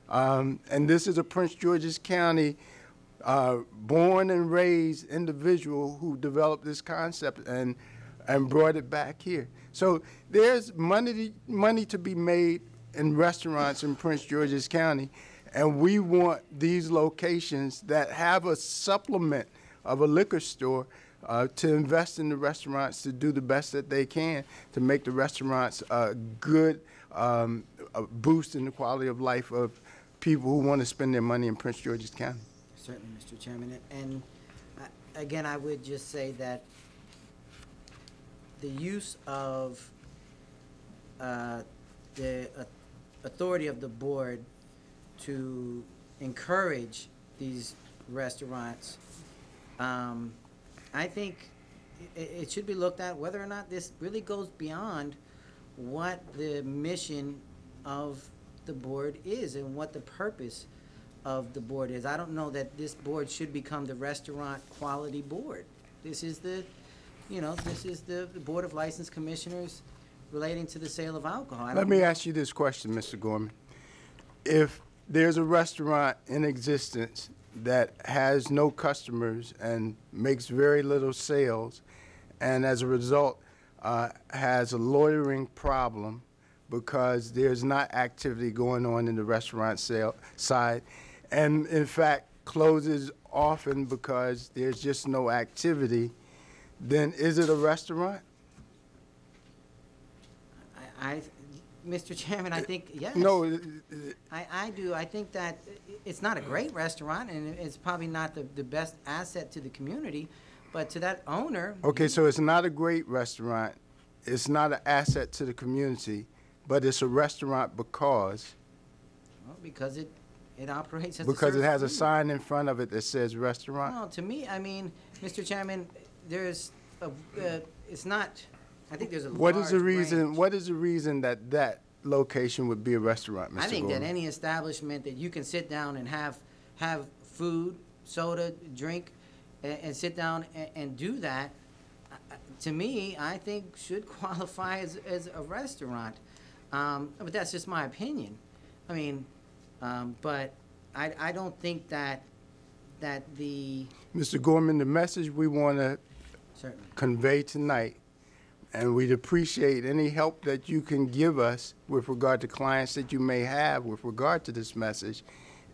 And this is a Prince George's County born and raised individual who developed this concept and brought it back here. So there's money to be made in restaurants in Prince George's County, and we want these locations that have a supplement of a liquor store to invest in the restaurants to do the best that they can to make the restaurants a good a boost in the quality of life of people who want to spend their money in Prince George's County. Certainly, Mr. Chairman. And again, I would just say that the use of the authority of the board to encourage these restaurants, I think it should be looked at whether or not this really goes beyond what the mission of the board is and what the purpose of the board is. I don't know that this board should become the restaurant quality board. This is the, this is the Board of License Commissioners relating to the sale of alcohol. Let me ask you this question, Mr. Gorman. If there's a restaurant in existence that has no customers and makes very little sales, and as a result has a loitering problem because there's not activity going on in the restaurant side, and in fact closes often because there's just no activity, then is it a restaurant? Mr. Chairman, I think, yes. No. I do. I think that it's not a great restaurant, and it's probably not the best asset to the community, but to that owner. Okay, so it's not a great restaurant. It's not an asset to the community, but it's a restaurant because? Well, because it operates as because it has a food. sign in front of it that says restaurant? Well, to me, I mean, Mr. Chairman, there's it's not. I think there's a What is the large reason? range. What is the reason that that location would be a restaurant, Mr. I think Gorman? that any establishment that you can sit down and have food, soda, drink, and sit down and do that, to me, I think should qualify as a restaurant. But that's just my opinion. I mean, but I don't think that the Mr. Gorman, the message we want to certainly. convey tonight, and we'd appreciate any help that you can give us with regard to clients that you may have with regard to this message,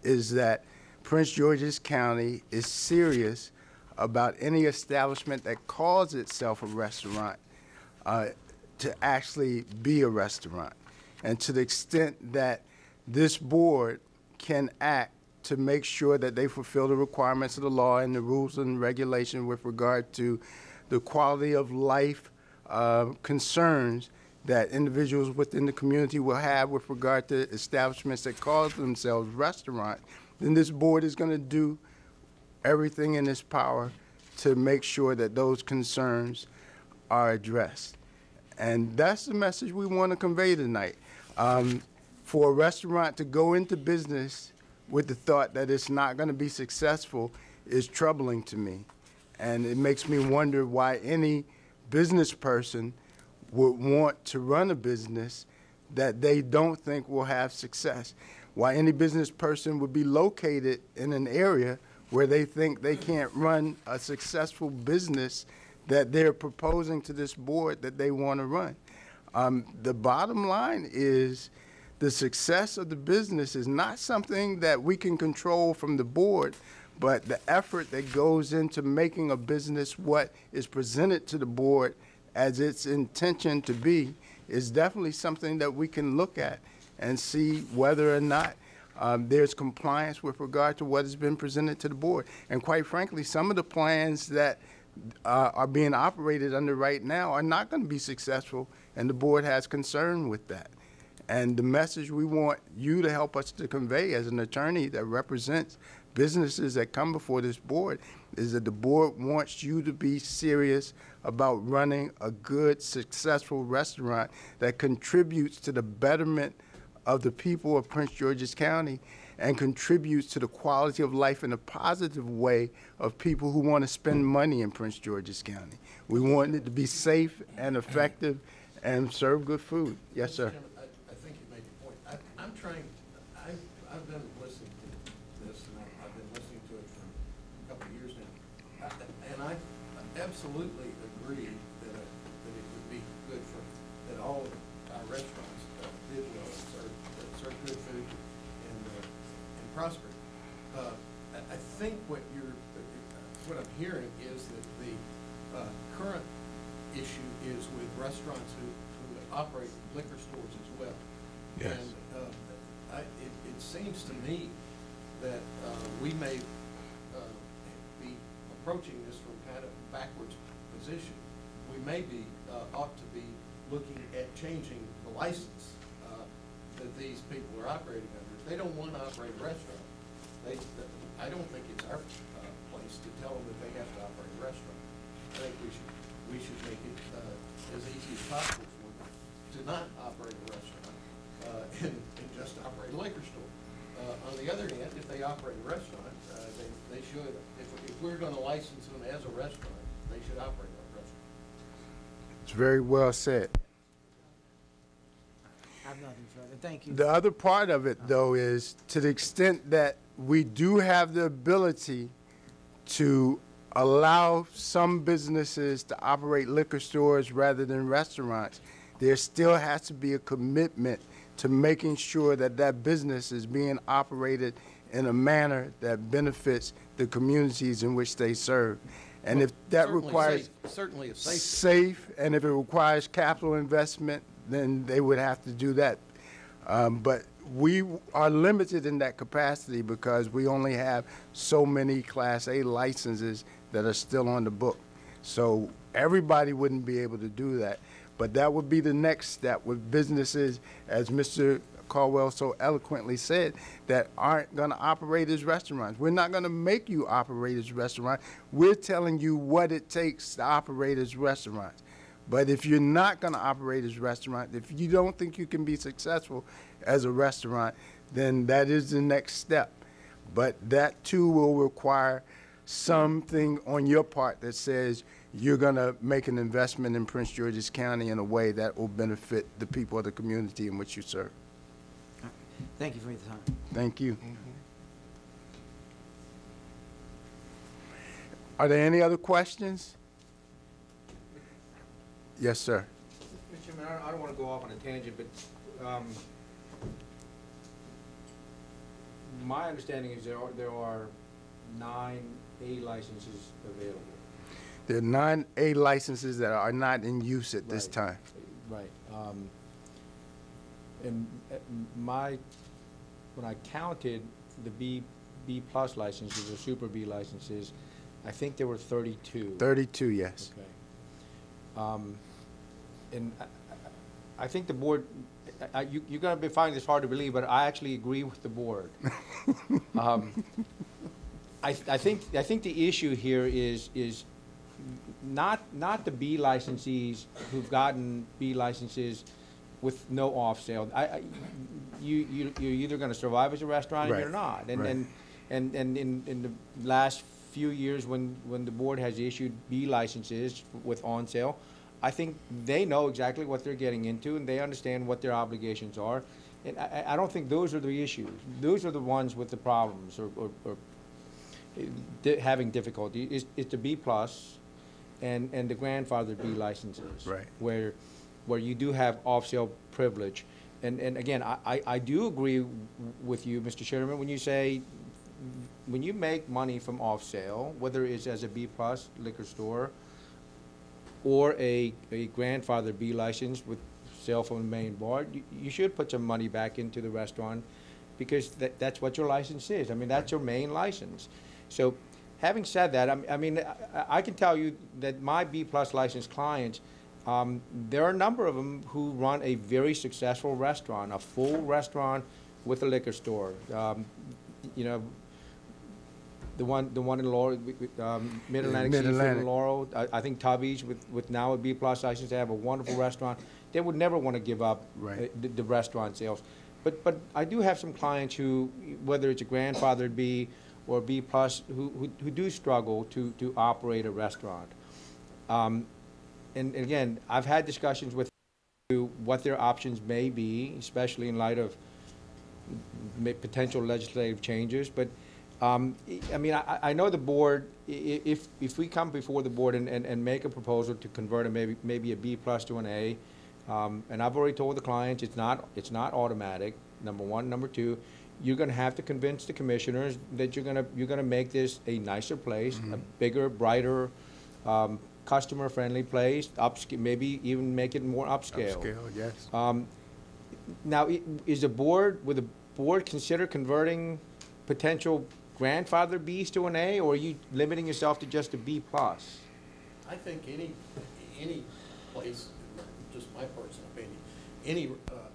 is that Prince George's County is serious about any establishment that calls itself a restaurant to actually be a restaurant. And to the extent that this board can act to make sure that they fulfill the requirements of the law and the rules and regulations with regard to the quality of life concerns that individuals within the community will have with regard to establishments that call themselves restaurants, then this board is going to do everything in its power to make sure that those concerns are addressed. And that's the message we want to convey tonight. For a restaurant to go into business with the thought that it's not going to be successful is troubling to me. And it makes me wonder why any business person would want to run a business that they don't think will have success. Why any business person would be located in an area where they think they can't run a successful business that they're proposing to this board that they want to run. The bottom line is the success of the business is not something that we can control from the board, but the effort that goes into making a business what is presented to the board as its intention to be is definitely something that we can look at and see whether or not there's compliance with regard to what has been presented to the board. And quite frankly, some of the plans that are being operated under right now are not going to be successful, and the board has concern with that. And the message we want you to help us to convey as an attorney that represents businesses that come before this board is that the board wants you to be serious about running a good, successful restaurant that contributes to the betterment of the people of Prince George's County and contributes to the quality of life in a positive way of people who want to spend money in Prince George's County. We want it to be safe and effective and serve good food. Yes, sir. Chairman, I think you made your point. I'm trying, I've been listening to this, and I've been listening to it for a couple of years now. And I absolutely agree that it would be good for, that all of our restaurants did well, serve good food and prosper. I think what I'm hearing is that the current issue is with restaurants who operate liquor stores as well. Yes. And it seems to me that we may be approaching this from kind of a backwards position. We may be, ought to be looking at changing the license that these people are operating under. If they don't want to operate a restaurant, I don't think it's our place to tell them that they have to operate a restaurant. I think we should make it as easy as possible for them to not operate a restaurant and just operate a liquor store. On the other hand, if they operate a restaurant, they should, if we're going to license them as a restaurant, they should operate a restaurant. It's very well said. I have nothing further. Thank you. The other part of it, though, is to the extent that we do have the ability to allow some businesses to operate liquor stores rather than restaurants, there still has to be a commitment to making sure that that business is being operated in a manner that benefits the communities in which they serve. And if that Certainly requires certainly it's safe. safe, and if it requires capital investment, then they would have to do that. But we are limited in that capacity because we only have so many Class A licenses that are still on the book. So everybody wouldn't be able to do that. But that would be the next step with businesses, as Mr. Caldwell so eloquently said, that aren't going to operate as restaurants. We're not going to make you operate as restaurants. We're telling you what it takes to operate as restaurants. But if you're not going to operate as restaurants, if you don't think you can be successful as a restaurant, then that is the next step. But that too will require something on your part that says you're going to make an investment in Prince George's County in a way that will benefit the people of the community in which you serve. Thank you for your time. Thank you. Are there any other questions? Yes, sir. Mr. Chairman, I don't want to go off on a tangent, but my understanding is there are 9 A licenses available. There are 9 A licenses that are not in use at this time. Right. And when I counted the B plus licenses or Super B licenses, I think there were 32. 32, yes. Okay. And I think the board, you're going to be finding this hard to believe, but I actually agree with the board. I think the issue here is not the B licensees who've gotten B licenses with no off sale. You're either going to survive as a restaurant or you're not. And Right. and in the last few years, when the board has issued B licenses with on sale, I think they know exactly what they're getting into and they understand what their obligations are. And I don't think those are the issues. Those are the ones with the problems or having difficulty. It's the B plus and the grandfather B licenses. Right. Where you do have off-sale privilege. And again, I do agree with you, Mr. Chairman, when you say, when you make money from off-sale, whether it's as a B plus liquor store or a grandfather B license with sale from the main bar, you should put some money back into the restaurant because that's what your license is. I mean, that's your main license. So having said that, I mean, I can tell you that my B-plus licensed clients, there are a number of them who run a very successful restaurant, a full restaurant with a liquor store. You know, the one in Laurel, Mid-Atlantic Seafood in Mid-Atlantic. Laurel. I think Tubby's with now a B-plus license, they have a wonderful restaurant. They would never want to give up Right. the restaurant sales. But I do have some clients who, whether it's a grandfathered B or B-plus, who do struggle to operate a restaurant. And again, I've had discussions with what their options may be, especially in light of potential legislative changes. But I mean, I know the board, if we come before the board and make a proposal to convert maybe a B-plus to an A, and I've already told the clients it's not automatic, number one. Number two, you're gonna have to convince the commissioners that you're gonna make this a nicer place, a bigger, brighter, customer-friendly place, maybe even make it more upscale. Upscale, yes. Now, would the board consider converting potential grandfather Bs to an A, or are you limiting yourself to just a B-plus? I think any place, just my personal opinion, any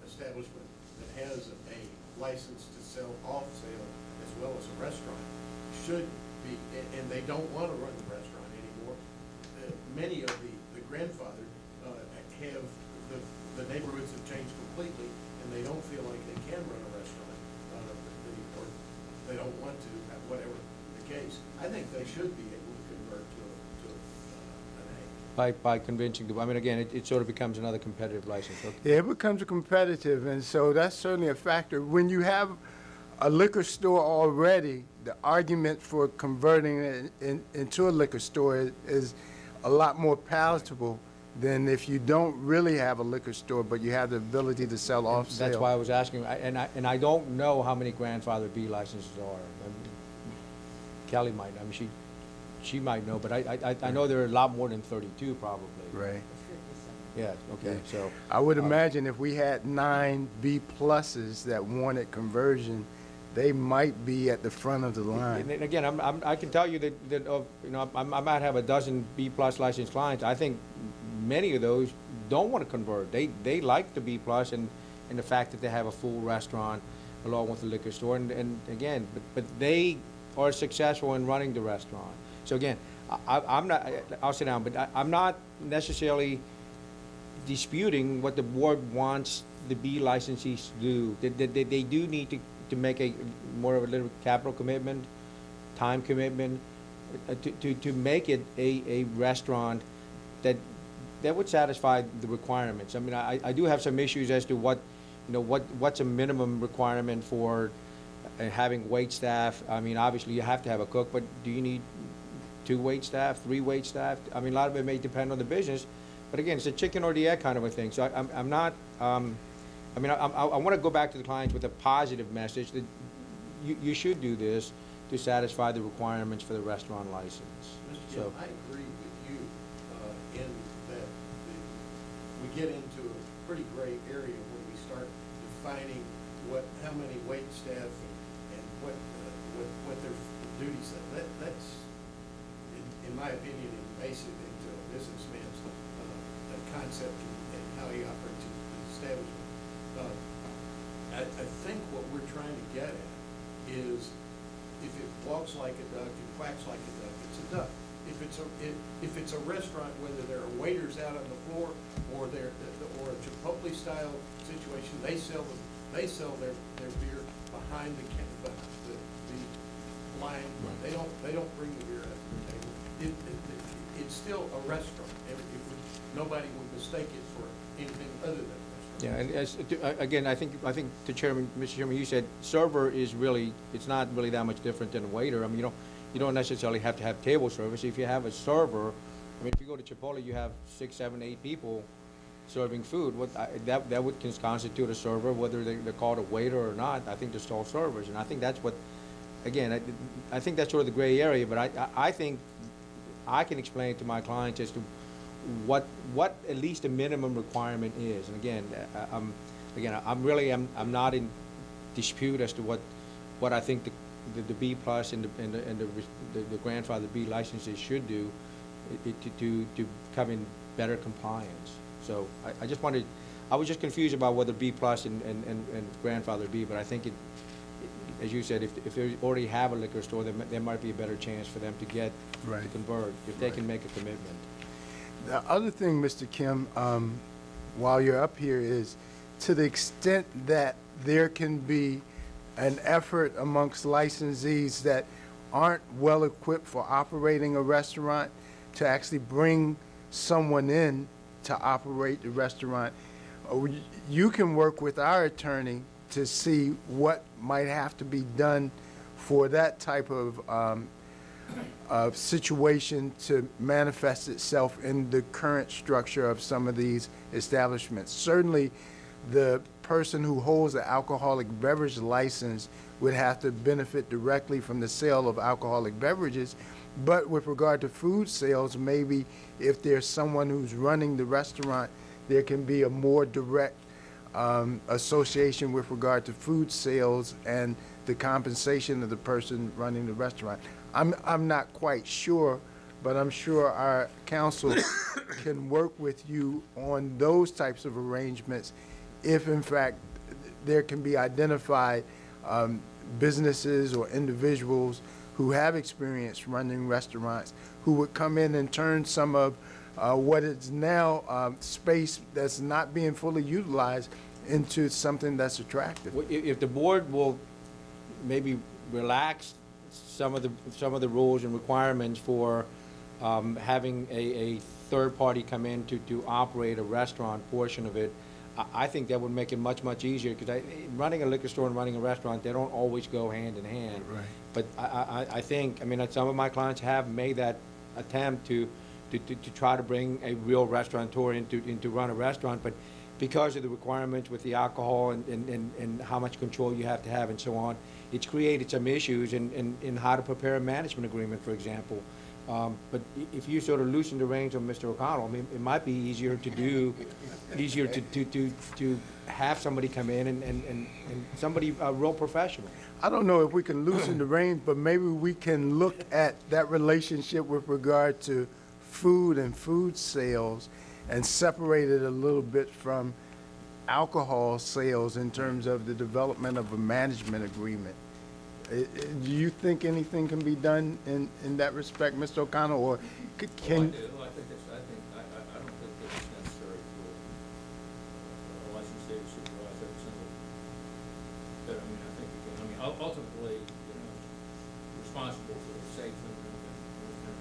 establishment that has a license to sell off-sale as well as a restaurant should be, and they don't want to run the restaurant anymore. Many of the grandfathered have, the neighborhoods have changed completely, and they don't feel like they can run a restaurant, or they don't want to, whatever the case. I think they should be able to convert to an A. By convincing I mean, again, it sort of becomes another competitive license. Okay. Yeah, it becomes competitive, and so that's certainly a factor. When you have a liquor store already, the argument for converting it into a liquor store is a lot more palatable than if you don't really have a liquor store, but you have the ability to sell off sale. That's why I was asking, and I don't know how many grandfather B licenses are. I mean, Kelly might, I mean, she might know, but I know there are a lot more than 32 probably. Right. Yeah, okay, so. I would imagine if we had 9 B pluses that wanted conversion, they might be at the front of the line. And again, I can tell you that you know, I might have a dozen B-plus licensed clients. I think many of those don't want to convert. They like the B-plus and the fact that they have a full restaurant along with the liquor store. And again, but they are successful in running the restaurant. So again, I'm not, I'll sit down, but I'm not necessarily disputing what the board wants the B licensees to do. They do need to make a more of a little capital commitment, time commitment, to make it a restaurant that would satisfy the requirements. I mean, I do have some issues as to what's a minimum requirement for having wait staff. I mean, obviously you have to have a cook, but do you need 2 wait staff, 3 wait staff? I mean, a lot of it may depend on the business, but again, it's a chicken or the egg kind of a thing. So I'm not. I mean, I want to go back to the clients with a positive message that you should do this to satisfy the requirements for the restaurant license. Mr. So, Jim, I agree with you in that we get into a pretty gray area when we start defining how many wait staff and what their duties are. That's, in my opinion, invasive into a businessman's concept and how he operates his establishment. I think what we're trying to get at is if it walks like a duck and quacks like a duck, it's a duck. If it's a restaurant, whether there are waiters out on the floor or or a Chipotle style situation, they sell their beer behind the line. Right. They don't bring the beer out to the table. It's still a restaurant. Nobody would mistake it for anything other than a restaurant. yeah, and again, I think to Chairman, Mr. Chairman, you said server is really, it's not really that much different than a waiter. I mean, you don't necessarily have to have table service. If you have a server, I mean, if you go to Chipotle, you have 6, 7, 8 people serving food. That would constitute a server, whether they're called a waiter or not. I think they're still servers, and I think that's what, again, I think that's sort of the gray area. But I think I can explain to my clients as to what at least a minimum requirement is. And again, I'm not in dispute as to what I think the B plus and the grandfather B licenses should do to come in better compliance. So I just wanted, I was just confused about whether B plus and grandfather B, but I think it, as you said, if they already have a liquor store, there might be a better chance for them to get, to Right. convert, if they can make a commitment. The other thing, Mr. Kim, while you're up here is, to the extent that there can be an effort amongst licensees that aren't well-equipped for operating a restaurant to actually bring someone in to operate the restaurant, you can work with our attorney to see what might have to be done for that type of situation to manifest itself in the current structure of some of these establishments. Certainly, the person who holds the alcoholic beverage license would have to benefit directly from the sale of alcoholic beverages, but with regard to food sales, maybe if there's someone who's running the restaurant, there can be a more direct association with regard to food sales and the compensation of the person running the restaurant. I'm not quite sure, but I'm sure our counsel can work with you on those types of arrangements if, in fact, there can be identified businesses or individuals who have experience running restaurants who would come in and turn some of what is now space that's not being fully utilized into something that's attractive. If the board will maybe relax some of the rules and requirements for having a third party come in to operate a restaurant portion of it, I think that would make it much easier, because running a liquor store and running a restaurant, they don't always go hand in hand. Right. But I think, I mean, some of my clients have made that attempt to try to bring a real restaurateur in to run a restaurant, but because of the requirements with the alcohol and how much control you have to have and so on, it's created some issues in how to prepare a management agreement, for example. But if you sort of loosen the reins on Mr. O'Connell, I mean, it might be easier to do, easier to have somebody come in and somebody, a real professional. I don't know if we can loosen the reins, but maybe we can look at that relationship with regard to food and food sales and separate it a little bit from alcohol sales in terms of the development of a management agreement. Do you think anything can be done in that respect, Mr. O'Connell, or can? I do. I don't think it's necessary for a licensee to supervise every single. But I mean, I think you can. I mean, ultimately, you know, responsible for the safe and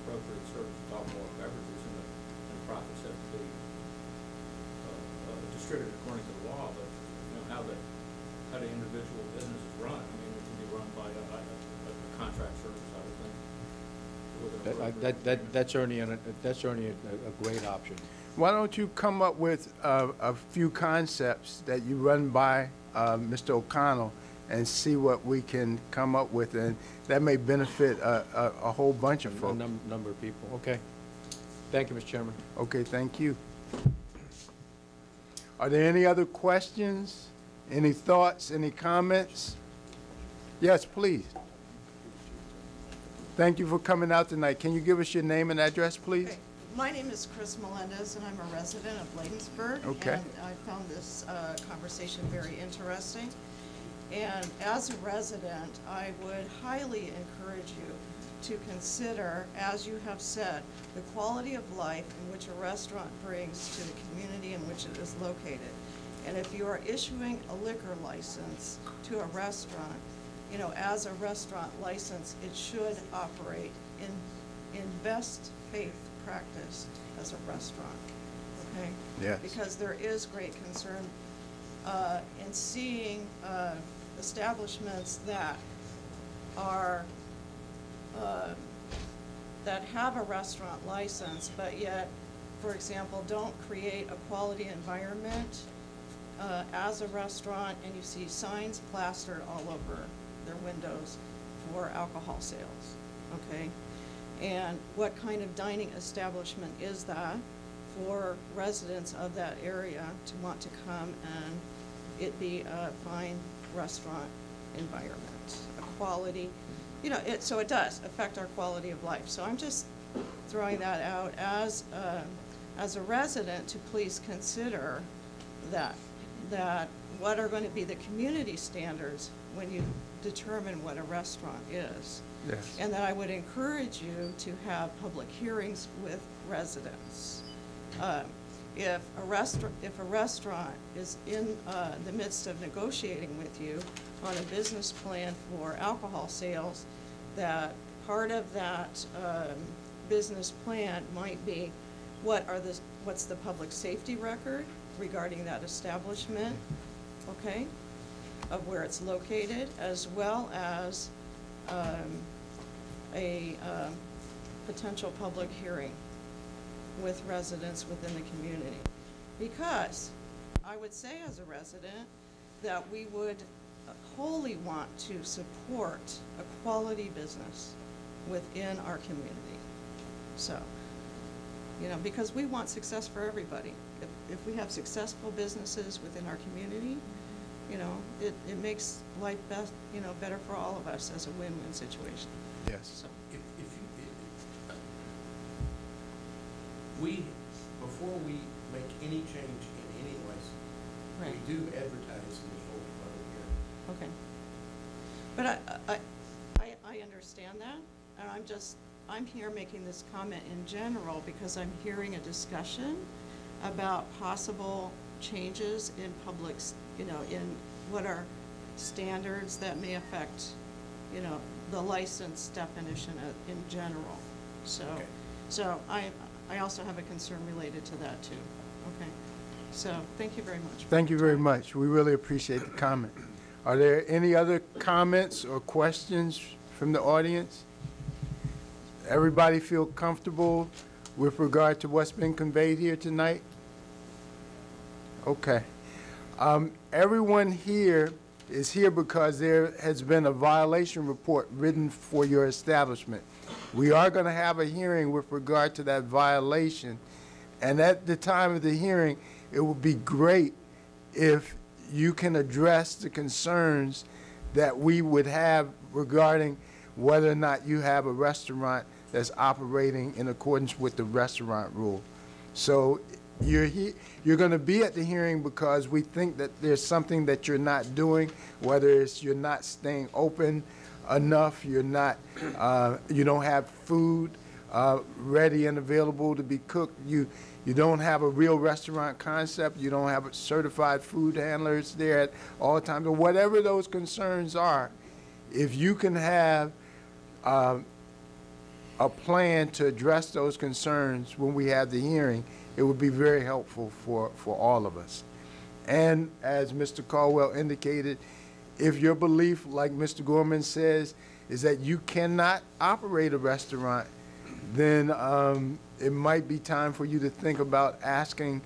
appropriate service of alcoholic beverages, and the profits have to be distributed according to the law. But you know how the individual business is run. I mean, it can be run by a contract service, I would think. That's certainly a great option. Why don't you come up with a few concepts that you run by Mr. O'Connell and see what we can come up with, and that may benefit a whole bunch of folks. A number of people. Okay. Thank you, Mr. Chairman. Okay, thank you. Are there any other questions? Any thoughts, any comments? Yes, please. Thank you for coming out tonight. Can you give us your name and address, please? Okay. My name is Chris Melendez, and I'm a resident of Bladensburg. Okay. And I found this conversation very interesting. And as a resident, I would highly encourage you to consider, as you have said, the quality of life in which a restaurant brings to the community in which it is located. And if you are issuing a liquor license to a restaurant, you know, as a restaurant license, it should operate in best faith practice as a restaurant, okay? Yes. Because there is great concern in seeing establishments that are that have a restaurant license, but yet, for example, don't create a quality environment as a restaurant, and you see signs plastered all over their windows for alcohol sales, okay? And what kind of dining establishment is that for residents of that area to want to come and it be a fine restaurant environment, a quality you know, so it does affect our quality of life. So I'm just throwing that out as a resident to please consider that what are going to be the community standards when you determine what a restaurant is. Yes. And that I would encourage you to have public hearings with residents. If a restaurant is in the midst of negotiating with you on a business plan for alcohol sales, that part of that business plan might be what's the public safety record regarding that establishment, okay, of where it's located, as well as a potential public hearing with residents within the community. Because I would say as a resident that we would wholly want to support a quality business within our community. So, you know, because we want success for everybody. If we have successful businesses within our community, you know, it makes life best, you know, better for all of us as a win-win situation. Yes. So, before we make any change in any license, right. we do advertise and we hold a public hearing. But I understand that, and I'm here making this comment in general because I'm hearing a discussion about possible changes in public's, you know, in what are standards that may affect, you know, the license definition in general. So, Okay. so I also have a concern related to that too. Okay. So thank you very much. Thank you very much. We really appreciate the comment. Are there any other comments or questions from the audience? Everybody feel comfortable with regard to what's been conveyed here tonight? Okay. Everyone here is here because there has been a violation report written for your establishment. We are going to have a hearing with regard to that violation, and at the time of the hearing, it would be great if you can address the concerns that we would have regarding whether or not you have a restaurant that's operating in accordance with the restaurant rule. So you're going to be at the hearing because we think that there's something that you're not doing, whether it's you're not staying open enough, you're not, you don't have food ready and available to be cooked, you don't have a real restaurant concept, you don't have certified food handlers there at all times, or whatever those concerns are. If you can have a plan to address those concerns when we have the hearing, it would be very helpful for all of us. And as Mr. Caldwell indicated, if your belief, like Mr. Gorman says, is that you cannot operate a restaurant, then it might be time for you to think about asking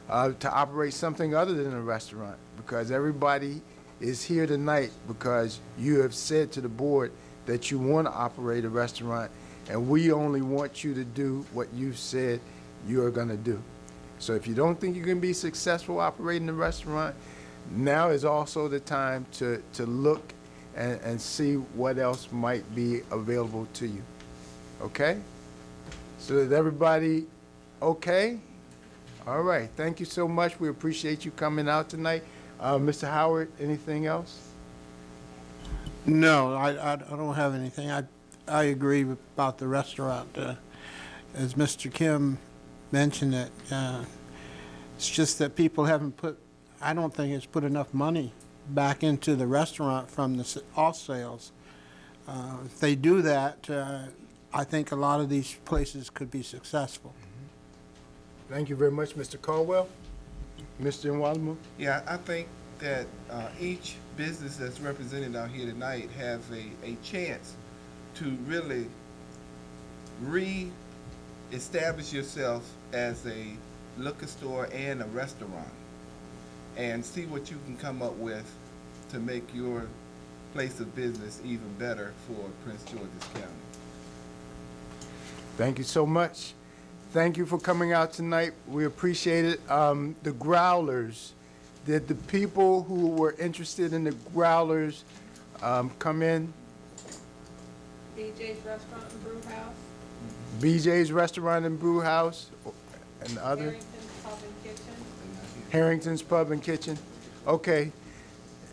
to operate something other than a restaurant, because everybody is here tonight because you have said to the board that you want to operate a restaurant, and we only want you to do what you've said you are going to do. So if you don't think you can be successful operating a restaurant, now is also the time to look and see what else might be available to you. Okay? So is everybody okay? All right. Thank you so much. We appreciate you coming out tonight. Mr. Howard, anything else? No, I don't have anything. I agree about the restaurant. As Mr. Kim mentioned it, it's just that people haven't I don't think it's put enough money back into the restaurant from the off sales. If they do that, I think a lot of these places could be successful. Thank you very much, Mr. Caldwell. Mr. Nwalamu? Yeah, I think that each business that's represented out here tonight has a chance to really re-establish yourself as a liquor store and a restaurant, and see what you can come up with to make your place of business even better for Prince George's County. Thank you so much. Thank you for coming out tonight. We appreciate it. The growlers, did the people who were interested in the growlers come in? BJ's Restaurant and Brew House, BJ's Restaurant and Brew House, and other, Harrington's Pub and Kitchen, Harrington's Pub and Kitchen. Okay.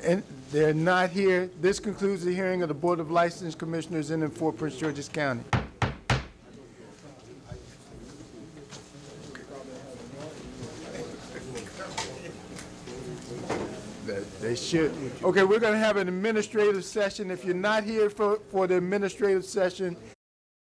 And they're not here. This concludes the hearing of the Board of License Commissioners in and for Prince George's County. They should. Okay, we're going to have an administrative session. If you're not here for the administrative session,